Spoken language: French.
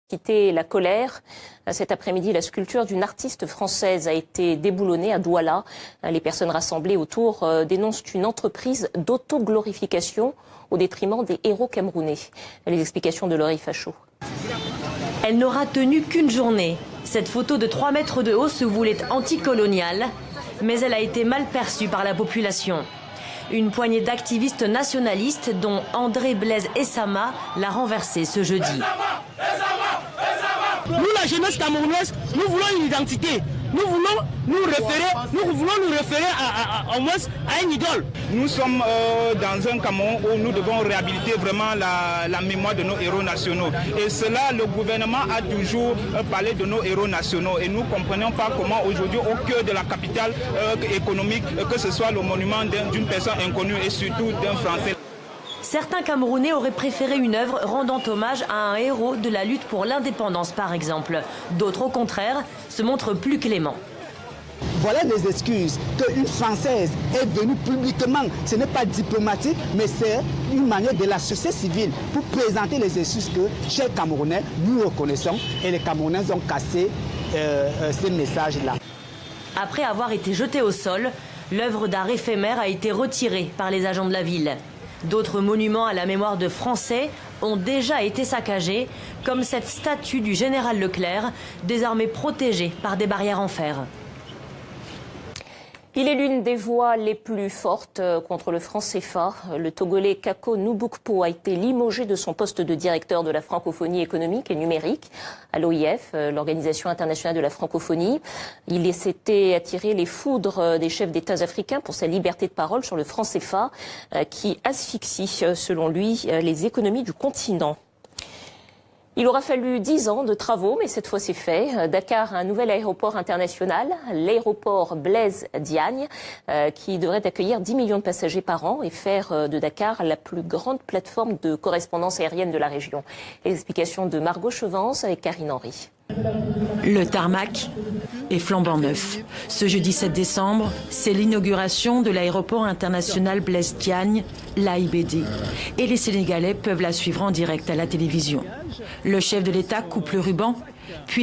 Quitter la colère. Cet après-midi, la sculpture d'une artiste française a été déboulonnée à Douala. Les personnes rassemblées autour dénoncent une entreprise d'autoglorification au détriment des héros camerounais. Les explications de Laurie Fachot. Elle n'aura tenu qu'une journée. Cette photo de 3 mètres de haut se voulait anticoloniale, mais elle a été mal perçue par la population. Une poignée d'activistes nationalistes, dont André Blaise Essama, l'a renversée ce jeudi. Nous, la jeunesse camerounaise, nous voulons une identité. Nous voulons nous référer au moins à une idole. Nous sommes dans un Cameroun où nous devons réhabiliter vraiment la mémoire de nos héros nationaux. Et cela, le gouvernement a toujours parlé de nos héros nationaux. Et nous ne comprenons pas comment aujourd'hui, au cœur de la capitale économique, que ce soit le monument d'une personne inconnue et surtout d'un Français. Certains Camerounais auraient préféré une œuvre rendant hommage à un héros de la lutte pour l'indépendance, par exemple. D'autres, au contraire, se montrent plus cléments. Voilà les excuses qu'une Française est venue publiquement. Ce n'est pas diplomatique, mais c'est une manière de la société civile pour présenter les excuses que, chers Camerounais, nous reconnaissons et les Camerounais ont cassé ces messages-là. Après avoir été jetée au sol, l'œuvre d'art éphémère a été retirée par les agents de la ville. D'autres monuments à la mémoire de Français ont déjà été saccagés, comme cette statue du général Leclerc, désormais protégée par des barrières en fer. Il est l'une des voix les plus fortes contre le franc CFA. Le Togolais Kako Nubukpo a été limogé de son poste de directeur de la francophonie économique et numérique à l'OIF, l'Organisation internationale de la francophonie. Il s'était attiré les foudres des chefs d'État africains pour sa liberté de parole sur le franc CFA qui asphyxie, selon lui, les économies du continent. Il aura fallu 10 ans de travaux, mais cette fois c'est fait. Dakar a un nouvel aéroport international, l'aéroport Blaise Diagne, qui devrait accueillir 10 millions de passagers par an et faire de Dakar la plus grande plateforme de correspondance aérienne de la région. Explication de Margot Chevance avec Karine Henry. Le tarmac est flambant neuf. Ce jeudi 7 décembre, c'est l'inauguration de l'aéroport international Blaise Diagne, l'AIBD. Et les Sénégalais peuvent la suivre en direct à la télévision. Le chef de l'État coupe le ruban, puis